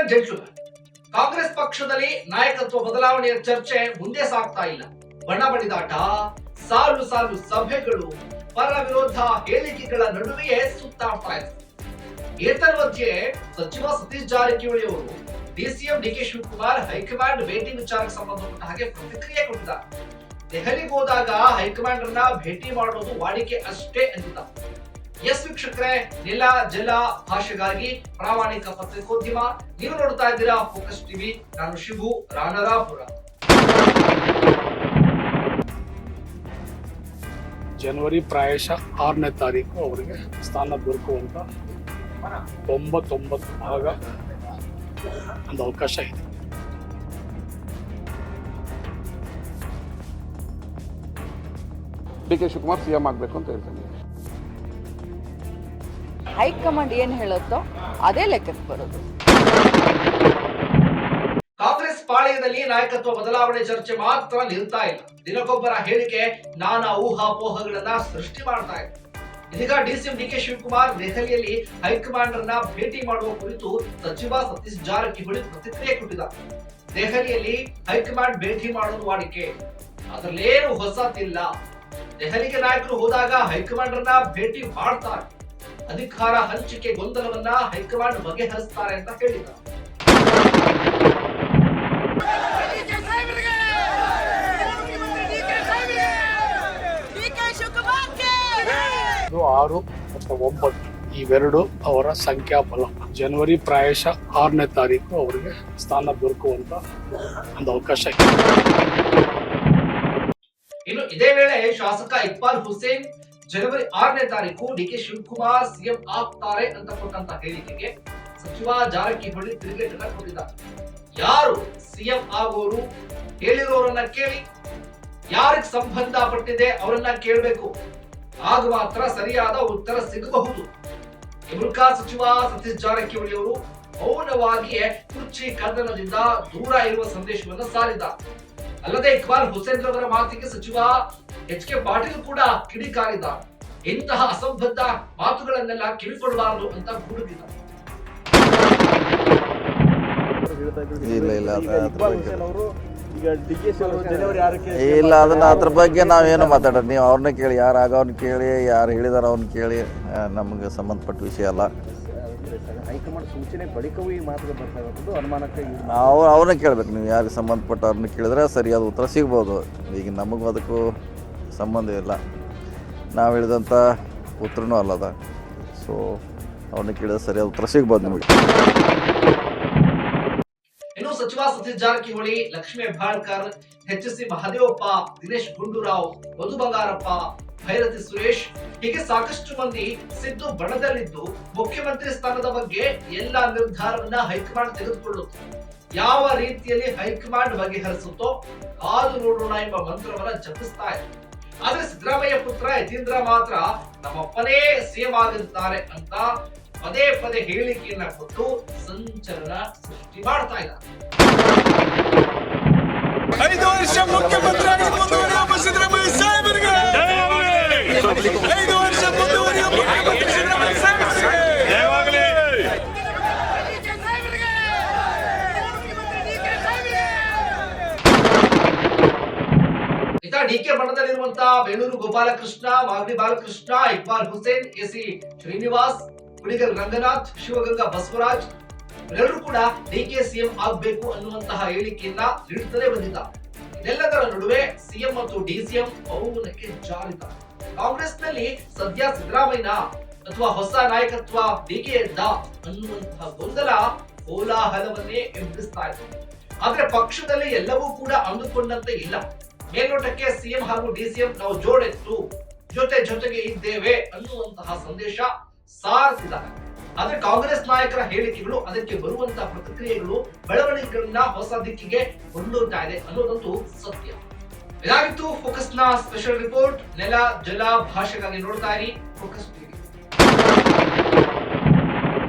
And gentleman, Congress ಪಕ್ಷದಲ್ಲಿ ನಾಯಕತ್ವ ಬದಲಾವಣೆಯ ಚರ್ಚೆ ಮುಂದೆ ಸಾಗ್ತಾ ಇಲ್ಲ. ಬಣ ಬಡಿದಾಟ, ಸಾಲು ಸಾಲು ಸಭೆಗಳು, ಪರ ವಿರೋಧ ಹೇಳಿಕೆಗಳ ನಡುವೆಯೇ ಸುತ್ತಾಡ್ತಾ ಇದೆ. ಏತನ್ಮಧ್ಯೆ ಸಚಿವ ಸತೀಶ್ ಜಾರಕಿಹೊಳಿ ಅವರು ಡಿಸಿಎಂ ಡಿಕೆ ಶಿವಕುಮಾರ್ ಹೈಕಮಾಂಡ್ ಭೇಟಿ ವಿಚಾರಕ್ಕೆ ಸಂಬಂಧಪಟ್ಟ ಹಾಗೆ ಪ್ರತಿಕ್ರಿಯೆ ಕೊಟ್ಟಿದ್ದಾರೆ. ದೆಹಲಿಗೆ ಹೋದಾಗ ಹೈಕಮಾಂಡ್ ಅನ್ನ ಭೇಟಿ ಮಾಡೋದು ವಾಡಿಕೆ ಅಷ್ಟೇ ಅಂದಿದ್ದಾರೆ. ಎಸ್ ವೀಕ್ಷಕರೇ, ನೆಲ ಜಲ ಭಾಷೆಗಾಗಿ ಪ್ರಾಮಾಣಿಕ ಪತ್ರಿಕೋದ್ಯಮ, ನೀವು ನೋಡ್ತಾ ಇದ್ದೀರಾ ಫೋಕಸ್ ಟಿವಿ. ನಾನು ಶಿವು ರಾನರಾಪುರ. ಜನವರಿ ಪ್ರಾಯಶಃ 6ನೇ ತಾರೀಕು ಅವರಿಗೆ ಸ್ಥಾನ ದೊರಕುವಂತ 99 ಭಾಗ ಒಂದು ಅವಕಾಶ ಇದೆ. ಡಿ ಕೆ ಶಿವಕುಮಾರ್ ಸಿಎಂ ಆಗಬೇಕು ಅಂತ ಹೇಳ್ತೀನಿ. ಹೈಕಮಾಂಡ್ ಏನ್ ಹೇಳುತ್ತೋ ಅದೇ ಲೆಕ್ಕಕ್ಕೆ ಬರೋದು. ಕಾಂಗ್ರೆಸ್ ಪಾಳೆಯದಲ್ಲಿ ನಾಯಕತ್ವ ಬದಲಾವಣೆ ಚರ್ಚೆ ಮಾತ್ರ ನಿಲ್ತಾ ಇಲ್ಲ. ದಿನಕ್ಕೊಬ್ಬರ ಹೇಳಿಕೆ ನಾನಾ ಊಹಾಪೋಹಗಳನ್ನ ಸೃಷ್ಟಿ ಮಾಡ್ತಾ ಇದೆ. ಇದೀಗ ಡಿಸಿಎಂ ಡಿಕೆ ಶಿವಕುಮಾರ್ ದೆಹಲಿಯಲ್ಲಿ ಹೈಕಮಾಂಡ್ ಅನ್ನ ಭೇಟಿ ಮಾಡುವ ಕುರಿತು ಸಚಿವ ಸತೀಶ್ ಜಾರಕಿಹೊಳಿ ಪ್ರತಿಕ್ರಿಯೆ ಕೊಟ್ಟಿದ್ದಾರೆ. ದೆಹಲಿಯಲ್ಲಿ ಹೈಕಮಾಂಡ್ ಭೇಟಿ ಮಾಡೋದು ವಾಡಿಕೆ, ಅದರಲ್ಲೇನು ಹೊಸತಿಲ್ಲ. ದೆಹಲಿಗೆ ನಾಯಕರು ಹೋದಾಗ ಹೈಕಮಾಂಡ್ ಅನ್ನ ಭೇಟಿ ಮಾಡ್ತಾರೆ. ಅಧಿಕಾರ ಹಂಚಿಕೆ ಗೊಂದಲವನ್ನ ಹೈಕಮಾಂಡ್ ಬಗೆಹರಿಸ್ತಾರೆ ಅಂತ ಹೇಳಿದ್ದಾರೆ. ಇದು 6 ಮತ್ತು 9 ಇವೆರಡು ಅವರ ಸಂಖ್ಯಾಬಲ. ಜನವರಿ ಪ್ರಾಯಶಃ 6ನೇ ತಾರೀಕು ಅವರಿಗೆ ಸ್ಥಾನ ದೊರಕುವಂತ ಒಂದು ಅವಕಾಶ ಇದೆ. ಇನ್ನು ಇದೇ ವೇಳೆ ಶಾಸಕ ಇಕ್ಬಾಲ್ ಹುಸೇನ್ ಜನವರಿ 6ನೇ ತಾರೀಕು ಡಿಕೆ ಶಿವಕುಮಾರ್ ಸಿಎಂ ಆಗ್ತಾರೆ ಅಂತ ಕೊಟ್ಟಂತ ಹೇಳಿಕೆಗೆ ಸಚಿವ ಜಾರಕಿಹೊಳಿ ತಿರುಗೇಟನ್ನ ಕೊಟ್ಟಿದ್ದಾರೆ. ಯಾರು ಸಿಎಂ ಆಗೋರು ಹೇಳಿರೋರನ್ನ ಕೇಳಿ, ಯಾರಿಗೆ ಸಂಬಂಧಪಟ್ಟಿದೆ ಅವರನ್ನ ಕೇಳಬೇಕು, ಆಗ ಮಾತ್ರ ಸರಿಯಾದ ಉತ್ತರ ಸಿಗಬಹುದು. ಈ ಮೂಲಕ ಸಚಿವ ಸತೀಶ್ ಜಾರಕಿಹೊಳಿ ಅವರು ಮೌನವಾಗಿಯೇ ಕುರ್ಚಿ ಕದನದಿಂದ ದೂರ ಇರುವ ಸಂದೇಶವನ್ನು ಸಾರಿದ್ದಾರೆ. ಅಲ್ಲದೆ ಇಕ್ಬಾಲ್ ಹುಸೇನ್ ರವರ ಮಾತಿಗೆ ಸಚಿವ ಎಚ್.ಕೆ. ಪಾಟೀಲ್ ಕೂಡ ಕಿಡಿಕಾರಿದ್ದಾರೆ. ಇಂತಹ ಅಸಂಬದ್ಧ ಮಾತುಗಳನ್ನೆಲ್ಲ ಕಿವಿಕೊಳ್ಳಬಾರದು ಅಂತ ಗುಡುಗಿದ್ದಾರೆ. ಇಲ್ಲ, ಅದನ್ನ ಅದ್ರ ಬಗ್ಗೆ ನಾವೇನು ಮಾತಾಡೋದು. ನೀವು ಅವ್ರನ್ನ ಕೇಳಿ, ಯಾರು ಆಗೋವ್ರನ್ನ ಕೇಳಿ, ಯಾರು ಹೇಳಿದಾರ ಅವ್ರನ್ನ ಕೇಳಿ, ನಮಗೆ ಸಂಬಂಧಪಟ್ಟ ವಿಷಯ ಅಲ್ಲ. ಹೈಕಮಾಂಡ್ ಸೂಚನೆ ಬಳಿಕವೂ ಈ ಮಾತುಗಳು ಬರ್ತಾ ಇರೋದು ಅನುಮಾನಕ್ಕೆ. ಅವ್ರನ್ನ ಕೇಳ್ಬೇಕು. ನೀವು ಯಾರಿಗೆ ಸಂಬಂಧಪಟ್ಟ ಅವ್ರನ್ನ ಕೇಳಿದ್ರೆ ಸರಿಯಾದ ಉತ್ತರ ಸಿಗ್ಬೋದು. ಈಗ ನಮಗೂ ಅದಕ್ಕೂ ಸಂಬಂಧ ಇಲ್ಲ. ನಾವು ಹೇಳಿದಂಥ ಉತ್ತರನೂ ಅಲ್ಲದ. ಸೊ ಅವ್ರನ್ನ ಕೇಳಿದ್ರೆ ಸರಿಯಾದ ಉತ್ತರ ಸಿಗ್ಬೋದು ನಿಮಗೆ. ಇನ್ನು ಸಚಿವ ಸತೀಶ್ ಜಾರಕಿಹೊಳಿ, ಲಕ್ಷ್ಮೀ ಹೆಬ್ಬಾಳ್ಕರ್, ಎಚ್.ಸಿ. ಮಹದೇವಪ್ಪ, ದಿನೇಶ್ ಗುಂಡೂರಾವ್, ಮಧು ಬಂಗಾರಪ್ಪ, ಭೈರತಿ ಸುರೇಶ್ ಹೀಗೆ ಸಾಕಷ್ಟು ಮಂದಿ ಸಿದ್ದು ಬಣದಲ್ಲಿದ್ದು ಮುಖ್ಯಮಂತ್ರಿ ಸ್ಥಾನದ ಬಗ್ಗೆ ಎಲ್ಲಾ ನಿರ್ಧಾರವನ್ನ ಹೈಕಮಾಂಡ್ ತೆಗೆದುಕೊಳ್ಳುತ್ತೆ. ಯಾವ ರೀತಿಯಲ್ಲಿ ಹೈಕಮಾಂಡ್ ಬಗೆಹರಿಸುತ್ತೋ ಕಾದು ನೋಡೋಣ ಎಂಬ ಮಂತ್ರವನ್ನ ಜಪಿಸ್ತಾ ಇದೆ. ಆದ್ರೆ ಸಿದ್ದರಾಮಯ್ಯ ಪುತ್ರ ಯತೀಂದ್ರ ಮಾತ್ರ ನಮ್ಮಪ್ಪನೇ ಸಿಎಂ ಆಗಿರ್ತಾರೆ ಅಂತ ಪದೇ ಪದೇ ಹೇಳಿಕೆಯನ್ನ ಕೊಟ್ಟು ಸಂಚಲನ ಸೃಷ್ಟಿ ಮಾಡ್ತಾ ಇದ್ದಾರೆ. 5 ವರ್ಷ ಮುಖ್ಯಮಂತ್ರಿಯಾಗಿ ಮುಂದುವರಿಯುವ ಸಿದ್ದರಾಮಯ್ಯ ಸಾಹೇಬರಿಗೆ 5 ವರ್ಷ ಮುಂದುವರಿಯುವ ಮುಖ್ಯಮಂತ್ರಿ ಸಿದ್ದರಾಮಯ್ಯ ಸಾಹೇಬರಿಗೆ ಜಯವಾಗಲಿ. ಡಿಕೆ ಬಣದಲ್ಲಿರುವಂತಹ ಬೇಲೂರು ಗೋಪಾಲಕೃಷ್ಣ, ಮಾಗಡಿ ಬಾಲಕೃಷ್ಣ, ಇಕ್ಬಾಲ್ ಹುಸೇನ್, ಎಸಿ ಶ್ರೀನಿವಾಸ್, ಕುಣಿಗಲ್ ರಂಗನಾಥ್, ಶಿವಗಂಗಾ ಬಸವರಾಜ್ ಎಲ್ಲರೂ ಕೂಡ ಡಿಕೆ ಸಿಎಂ ಆಗಬೇಕು ಅನ್ನುವಂತಹ ಹೇಳಿಕೆಯನ್ನ ನೀಡುತ್ತಲೇ ಬಂದಿದ್ದಾರೆ. ಇದೆಲ್ಲದರ ನಡುವೆ ಸಿಎಂ ಮತ್ತು ಡಿಸಿಎಂ ಮೌನಕ್ಕೆ ಜಾರಿದ್ದಾರೆ. ಕಾಂಗ್ರೆಸ್ನಲ್ಲಿ ಸದ್ಯ ಸಿದ್ದರಾಮಯ್ಯ ಅಥವಾ ಹೊಸ ನಾಯಕತ್ವ ಡಿಕೆಯದ್ದ ಅನ್ನುವಂತಹ ಗೊಂದಲ ಕೋಲಾಹಲವನ್ನೇ ಎಬ್ಬಿಸ್ತಾ ಇದೆ. ಆದ್ರೆ ಪಕ್ಷದಲ್ಲಿ ಎಲ್ಲವೂ ಕೂಡ ಅಂದುಕೊಂಡಂತೆ ಇಲ್ಲ. ಮೇಲ್ನೋಟಕ್ಕೆ ಸಿಎಂ ಹಾಗೂ ಡಿಸಿಎಂ ನಾವು ಜೋಡೆತ್ತು ಜೊತೆಗೆ ಇದ್ದೇವೆ ಅನ್ನುವಂತಹ ಸಂದೇಶ ಸಾರ್ತಿದ್ದಾರೆ. ಆದ್ರೆ ಕಾಂಗ್ರೆಸ್ ನಾಯಕರ ಹೇಳಿಕೆಗಳು, ಅದಕ್ಕೆ ಬರುವಂತಹ ಪ್ರತಿಕ್ರಿಯೆಗಳು ಬೆಳವಣಿಗೆಗಳನ್ನ ಹೊಸ ದಿಕ್ಕಿಗೆ ಕೊಂಡೊಯ್ತಾ ಇದೆ ಅನ್ನೋದಂತೂ ಸತ್ಯ. ಇದಾಗಿತ್ತು ಫೋಕಸ್ ನ ಸ್ಪೆಷಲ್ ರಿಪೋರ್ಟ್. ನೆಲ ಜಲ ಭಾಷೆಗಾಗಿ ನೋಡ್ತಾ ಇರಿ ಫೋಕಸ್ ಟಿವಿ.